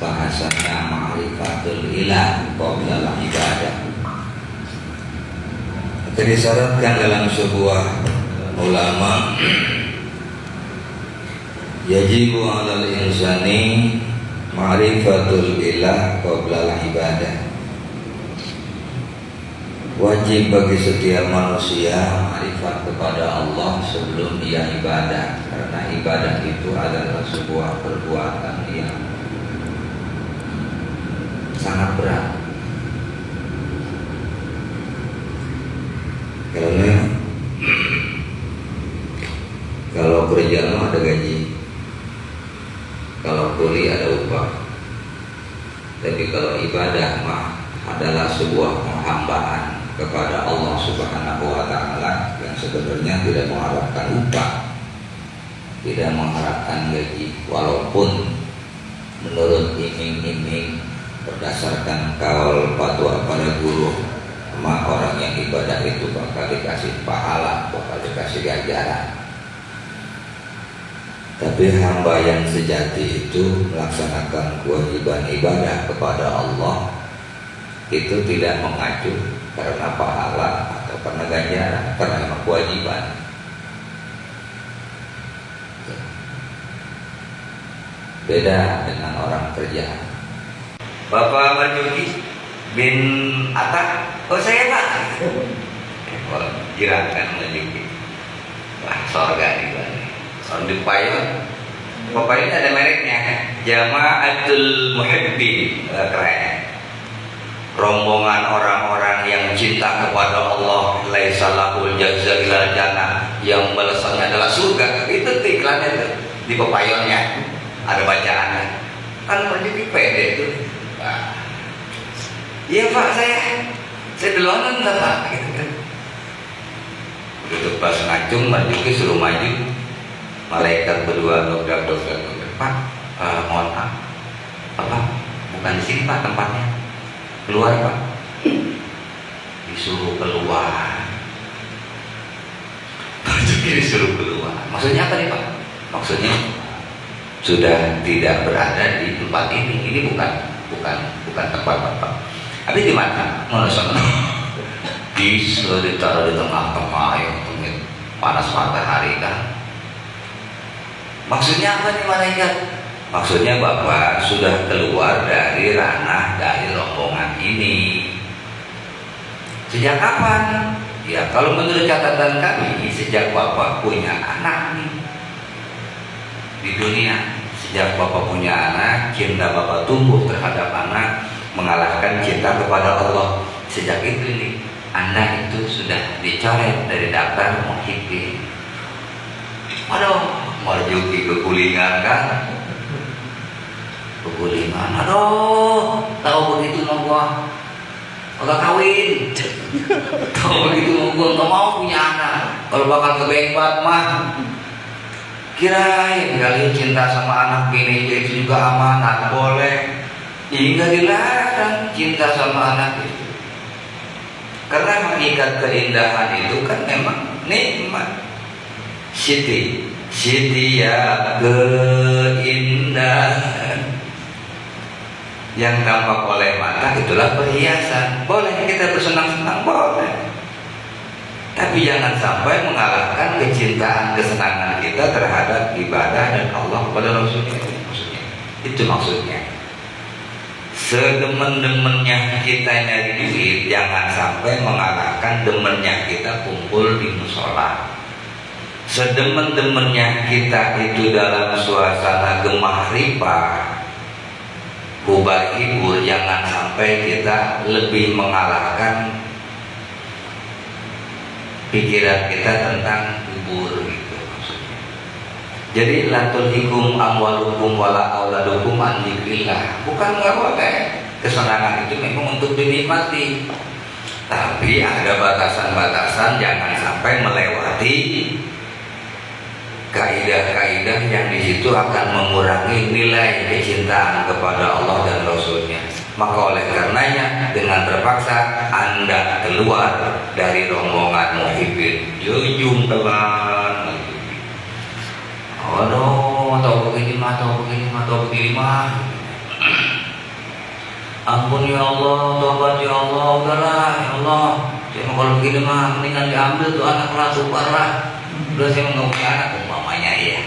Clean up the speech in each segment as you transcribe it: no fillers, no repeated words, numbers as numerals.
bahasanya ma'rifatul ilah qabla ibadah. Disyaratkan dalam sebuah ulama, yajibu 'alal insani ma'rifatul ilah qabla ibadah. Wajib bagi setiap manusia ma'rifat kepada Allah sebelum ia ibadah, karena ibadah itu adalah sebuah perbuatan yang sangat berat. Kalau kerjaan ada gaji, kalau kuli ada upah. Tapi kalau ibadah mah adalah sebuah penghambaan kepada Allah Subhanahu wa Ta'ala yang sebenarnya tidak mengharapkan upah, tidak mengharapkan gaji, walaupun menurut iming-iming berdasarkan kaul fatwa para guru, maka orang yang ibadah itu bakal dikasih pahala, bakal dikasih ganjaran. Tapi hamba yang sejati itu melaksanakan kewajiban ibadah kepada Allah itu tidak mengacu karena pahala atau karena ganjaran, karena memang kewajiban. Beda dengan orang kerja. Bapak Marjuki bin Atta, oh saya Pak. Oh, girakan Marjuki. Wah, surga di Bali. Orang di Payon. Bapak ini ada mereknya, Jama'atul Muhibbin, keren. Rombongan orang-orang yang cinta kepada Allah, laisa lahul jazaa illal jannah, yang balasannya adalah surga. Itu iklannya tuh di Pepayonnya, ada bacaannya. Kan Marjuki pede itu. Iya Pak, saya duluan enggak Pak, gitu kan. Begitu pas ngacung, Marjuki suruh maju. Malaikat berdua dogak. Pak, mohon maaf, apa? Bukan di sini Pak tempatnya. Keluar Pak. Disuruh keluar. Marjuki disuruh keluar. Maksudnya apa nih Pak? Maksudnya sudah tidak berada di tempat ini. Ini bukan tempat Pak. Tapi di mana? Ditaruh di tengah-tengah yang panas matahari kan. Maksudnya apa nih malaikat? Maksudnya Bapak sudah keluar dari ranah dari rombongan ini. Sejak kapan? Ya kalau menurut catatan kami, sejak Bapak punya anak nih di dunia. Sejak Bapak punya anak, cinta Bapak tumbuh terhadap anak, mengalahkan cinta kepada Allah. Sejak itu nih, Anda itu sudah dicoret dari daftar muhibbin. Aduh, Marjuki kekulingan kan? Kekulingan, aduh, tahu begitu mau gua agak kawin. Tahu begitu mau gua nggak mau punya anak. Kalau bakal kebengbat mah, kirain kali cinta sama anak bini itu juga amanat, boleh. Hingga dilarang cinta sama anak itu. Karena hakikat keindahan itu kan memang nikmat. Siti ya keindahan yang tampak oleh mata itulah perhiasan. Boleh kita bersenang-senang, boleh. Tapi jangan sampai mengalahkan kecintaan, kesenangan kita terhadap ibadah dan Allah kepada Rasulnya. Itu maksudnya. Sedemen-demennya kita nyari duit, jangan sampai mengalahkan demennya kita kumpul di musola. Sedemen-demennya kita itu dalam suasana gemah ripah, bubar hibur, jangan sampai kita lebih mengalahkan pikiran kita tentang kubur gitu maksudnya. Jadi la tulhikum amwalukum wala auladukum an dzikrillah. Bukan enggak boleh. Kesenangan itu memang untuk dinikmati. Tapi ada batasan-batasan, jangan sampai melewati kaidah-kaidah yang di situ akan mengurangi nilai kecintaan kepada Allah dan Rasulnya. Maka oleh karenanya dengan terpaksa Anda keluar dari rombongan muhibbin. Jujung telan. Aduh, atau begini mah. Ampun ya Allah, tobat ya Allah, udahlah ya Allah. Saya mau kalau begini mah mendingan diambil tuh anak lah, super lah. Udah saya mau punya anak umpamanya ya.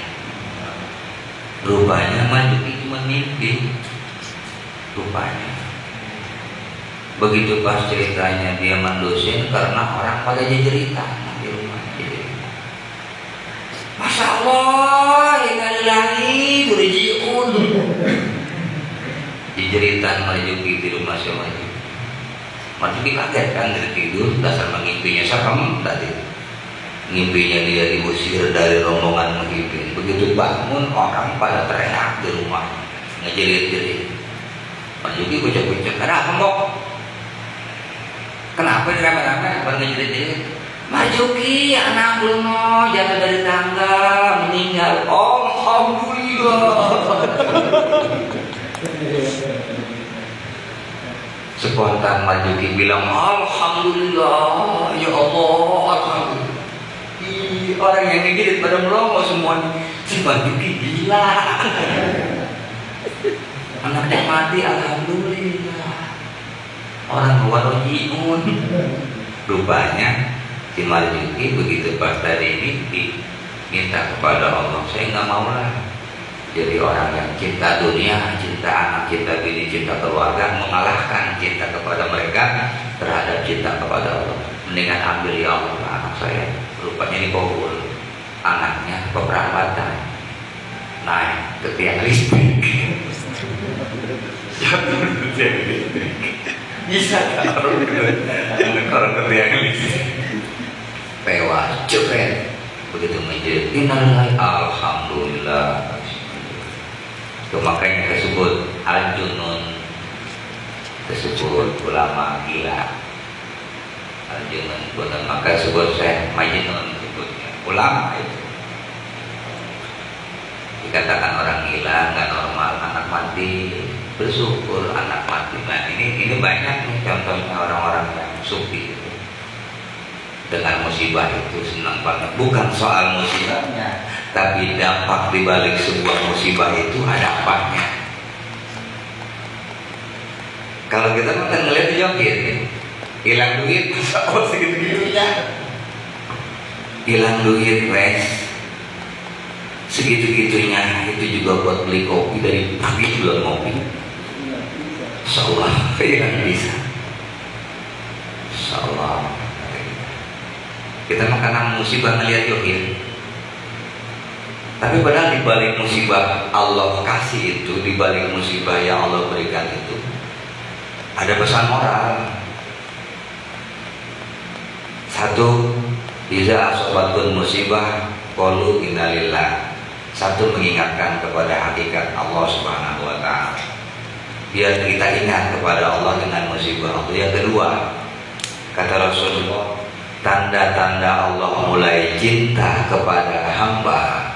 Rupanya Marjuki cuma mimpi. Rupanya. Begitu pas ceritanya dia mendosen karena orang pada cerita di rumah. Masya Allah, innalillahi turjiun. Dijeritan Marjuki di rumah si Marjuki. Marjuki kaget kan dari tidur, dasar mengimpinya serem tadi. Ngimpinya dia diusir dari rombongan menghimpin. Begitu bangun orang pada teriak di rumah, ngejerit-jerit. Marjuki kucek-kucek, ada apa mbok? Kenapa ini rame-rame pada ngejerit-jerit? Marjuki anak belum jatuh dari tangga meninggal. Alhamdulillah. Spontan Marjuki bilang alhamdulillah ya Allah, alhamdulillah. Orang yang ngejerit pada melongo semuanya. Si Marjuki gila. Anaknya mati alhamdulillah. Orang warojiun. Rupanya si Marjuki begitu pas dari mimpi minta kepada Allah, saya nggak mau lah jadi orang yang cinta dunia, cinta anak, cinta bini, cinta keluarga, mengalahkan cinta kepada mereka terhadap cinta kepada Allah. Mendingan ambil ya Allah anak saya. Rupanya di Bogor, anaknya keperawatan naik ke tiang listrik. Bisa orang ke tiang listrik. Tewas, cepet. Begitu menjadi innalillahi alhamdulillah. Itu makanya disebut al-junun, disebut ulama gila. Al-junun, bukan maka disebut Syekh Majnun, disebutnya ulama itu. Dikatakan orang gila, nggak normal, anak mati, bersyukur anak mati. Nah ini banyak nih contohnya orang-orang yang sufi itu. Dengan musibah itu senang banget. Bukan soal musibahnya, tapi dampak dibalik sebuah musibah itu ada dampaknya. Kalau kita kan ngeliat di joget, hilang duit, oh segitu-gitunya, hilang duit, wes, segitu-gitunya itu juga buat beli kopi dari pagi belum ngopi. Insyaallah hilang bisa. Insyaallah. Kita makan musibah ngeliat joget. Tapi padahal di balik musibah Allah kasih itu, di balik musibah yang Allah berikan itu, ada pesan moral. Satu, iza asobatun musibah qalu innalillah. Satu, mengingatkan kepada hakikat Allah Subhanahu wa ta'ala. Biar kita ingat kepada Allah dengan musibah itu. Yang kedua, kata Rasulullah, tanda-tanda Allah mulai cinta kepada hamba,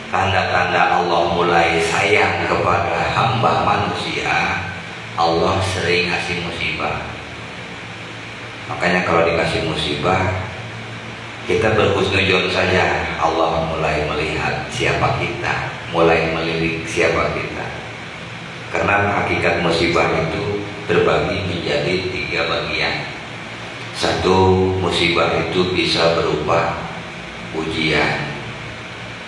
tanda-tanda Allah mulai sayang kepada hamba manusia, Allah sering ngasih musibah. Makanya kalau dikasih musibah, kita berhusnuzon saja, Allah mulai melihat siapa kita, mulai melirik siapa kita. Karena hakikat musibah itu terbagi menjadi 3 bagian. Satu, musibah itu bisa berupa ujian,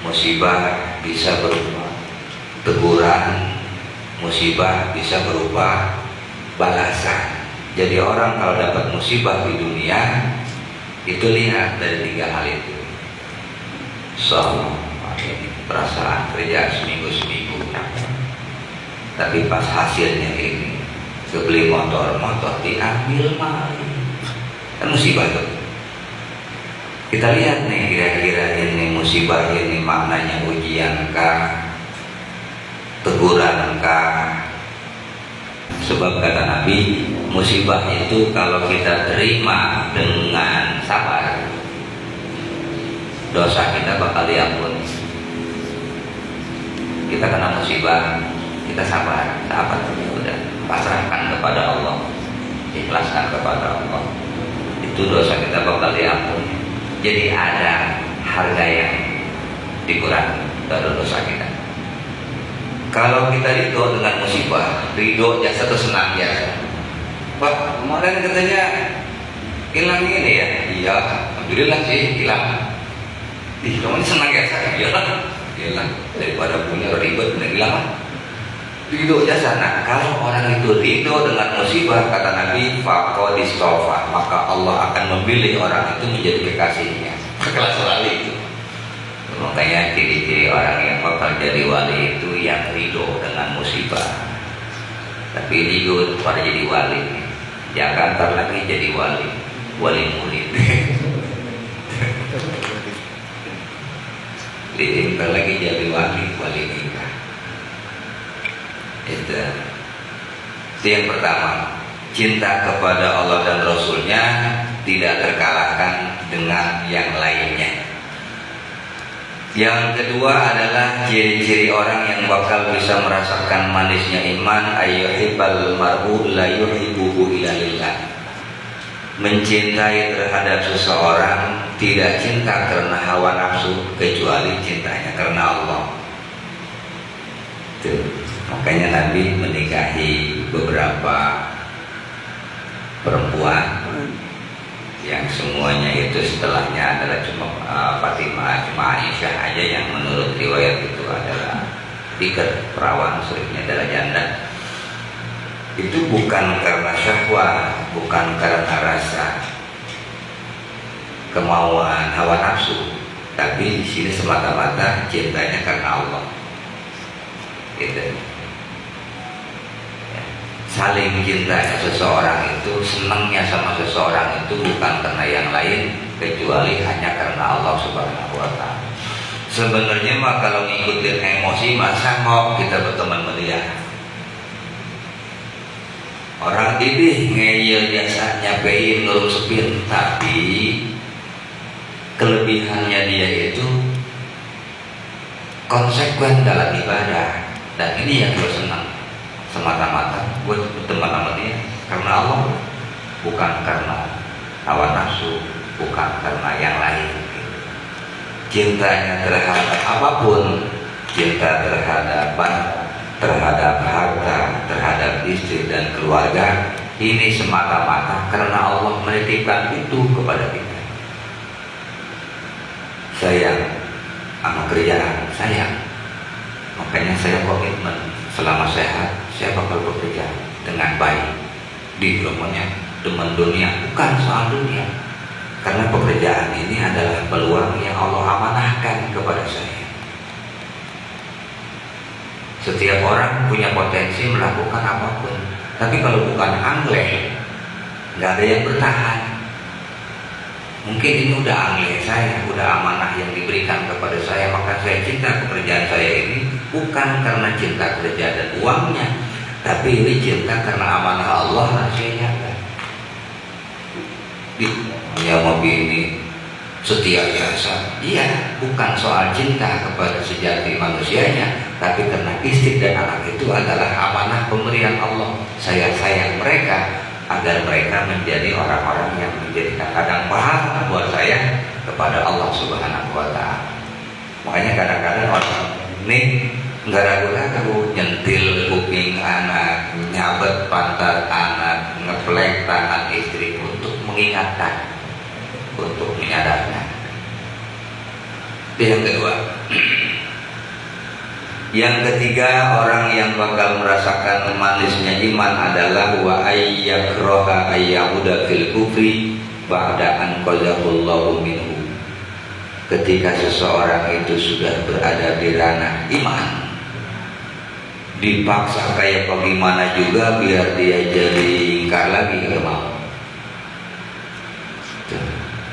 musibah bisa berupa teguran, musibah bisa berupa balasan. Jadi orang kalau dapat musibah di dunia itu lihat dari 3 hal itu. Perasaan kerja seminggu-seminggu, tapi pas hasilnya ini kebeli motor diambil maling. Kan musibah itu. Kita lihat nih kira-kira ini musibah ini maknanya ujian kah, teguran kah? Sebab kata Nabi, musibah itu kalau kita terima dengan sabar, dosa kita bakal diampuni. Kita kena musibah, kita sabar, udah pasrahkan kepada Allah, ikhlaskan kepada Allah. Itu dosa kita bakal diampuni. Jadi ada harga yang dikurangi dari dosa kita. Kalau kita ridho dengan musibah, ridho jasa itu senang ya. Pak, kemarin katanya hilang ini ya. Iya, alhamdulillah sih hilang. Ih, kamu ini senang ya saya? Hilang. Daripada punya ribet, udah hilang. Ridho jasa. Nah, kalau orang itu ridho dengan musibah, kata Nabi, faqodistofa, maka Allah akan memilih orang itu menjadi kekasihnya. Kelas wali itu. Makanya ciri-ciri orang yang bakal jadi wali itu yang ridho dengan musibah. Tapi ridho pada jadi wali. Jangan ntar lagi jadi wali murid. Ntar lagi jadi wali nikah. Itu yang pertama, cinta kepada Allah dan Rasulnya tidak terkalahkan dengan yang lainnya. Yang kedua adalah ciri-ciri orang yang bakal bisa merasakan manisnya iman, ayyuhibbal mar'u la yuhibbuhu illa lillah. Mencintai terhadap seseorang tidak cinta karena hawa nafsu, kecuali cintanya karena Allah. Tuh. Makanya Nabi menikahi beberapa perempuan yang semuanya itu setelahnya adalah cuma Fatimah, cuma Aisyah aja yang menurut riwayat itu adalah tiga perawan, seringnya adalah janda. Itu bukan karena syahwat, bukan karena rasa kemauan hawa nafsu, tapi di sini semata-mata cintanya karena Allah. Gitu. Saling cintanya seseorang itu, senangnya sama seseorang itu bukan karena yang lain kecuali hanya karena Allah Subhanahu wa ta'ala. Sebenarnya mah kalau ngikutin emosi masa mau kita berteman dia. Orang ini ngeyel biasa nyapein nurut sepin, tapi kelebihannya dia itu konsekuen dalam ibadah, dan ini yang gue senang. Semata-mata gue berteman sama dia karena Allah, bukan karena hawa nafsu, bukan karena yang lain. Cintanya terhadap apapun, cinta terhadap harta, terhadap istri dan keluarga, ini semata-mata karena Allah menitipkan itu kepada kita. Sayang sama kerjaan, sayang. Makanya saya komitmen selama sehat saya bakal bekerja dengan baik di demen dunia, bukan soal dunia, karena pekerjaan ini adalah peluang yang Allah amanahkan kepada saya. Setiap orang punya potensi melakukan apapun, tapi kalau bukan angle, nggak ada yang bertahan. Mungkin ini udah angle saya, udah amanah yang diberikan kepada saya, maka saya cinta pekerjaan saya ini bukan karena cinta kerja dan uangnya, tapi ini cinta karena amanah Allah rahasianya. Dia mau ini setia biasa, iya, bukan soal cinta kepada sejati manusianya, tapi karena istri dan anak itu adalah amanah pemberian Allah. Saya sayang mereka agar mereka menjadi orang-orang yang menjadikan ladang pahala buat saya kepada Allah Subhanahu wa ta'ala. Makanya kadang-kadang orang ini nggak ragu-ragu nyentil kuping anak, nyabet pantat anak, ngeplek tangan istri untuk mengingatkan, untuk menyadarkan. Itu yang kedua. Yang ketiga, orang yang bakal merasakan manisnya iman adalah wa ayyakraha ayyauda fil kufri ba'da an qadallahu minhu. Ketika seseorang itu sudah berada di ranah iman, dipaksa kayak bagaimana juga biar dia jadi ingkar lagi, nggak mau.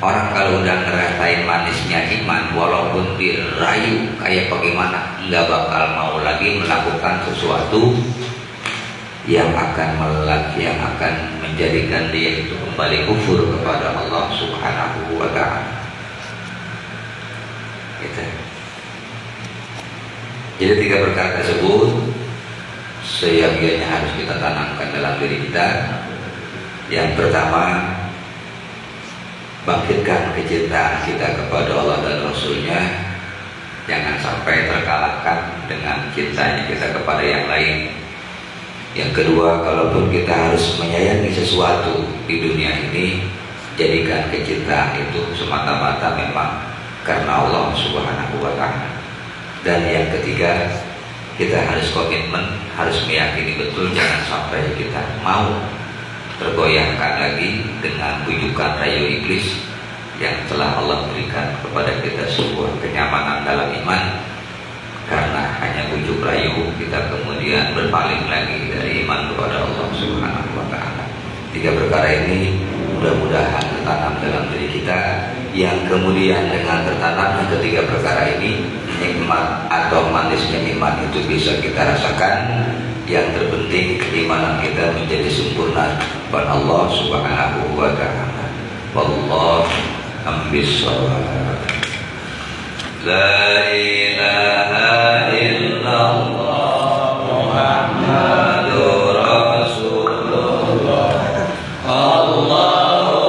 Orang kalau udah ngerasain manisnya iman, walaupun dirayu kayak bagaimana, nggak bakal mau lagi melakukan sesuatu yang akan menjadikan dia itu kembali kufur kepada Allah Subhanahu wa ta'ala. Gitu. Jadi tiga perkara tersebut seyogianya harus kita tanamkan dalam diri kita. Yang pertama, bangkitkan kecintaan kita kepada Allah dan Rasulnya Jangan sampai terkalahkan dengan cintanya kita kepada yang lain. Yang kedua, kalaupun kita harus menyayangi sesuatu di dunia ini, jadikan kecintaan itu semata-mata memang karena Allah Subhanahu wa Ta'ala. Dan yang ketiga, kita harus komitmen, harus meyakini betul, jangan sampai kita mau tergoyahkan lagi dengan bujukan rayu iblis yang telah Allah berikan kepada kita sebuah kenyamanan dalam iman. Karena hanya bujuk rayu kita kemudian berpaling lagi dari iman kepada Allah Subhanahu wa Ta'ala. Tiga perkara ini mudah-mudahan tertanam dalam diri kita, yang kemudian dengan tertanamnya ketiga perkara ini, nikmat atau manisnya iman itu bisa kita rasakan. Yang terpenting keimanan kita menjadi sempurna kepada Allah Subhanahu wa Ta'ala. Wallahu ambishawab. La ilaha illallah Muhammadur Rasulullah. Allahu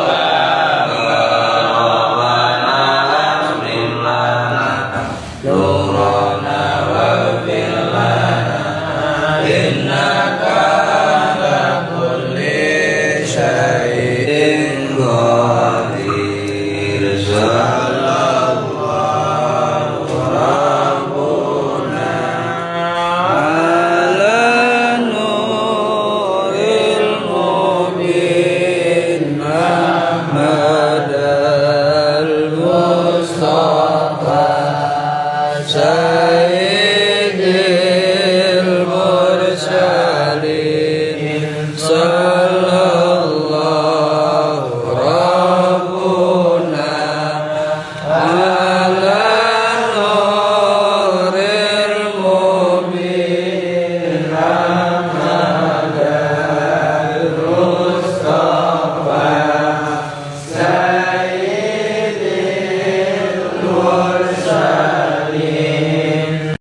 akbar. Rabbana aslim lana nurana waghfir lana innaka ala kulli syai'in qadir. Mustafa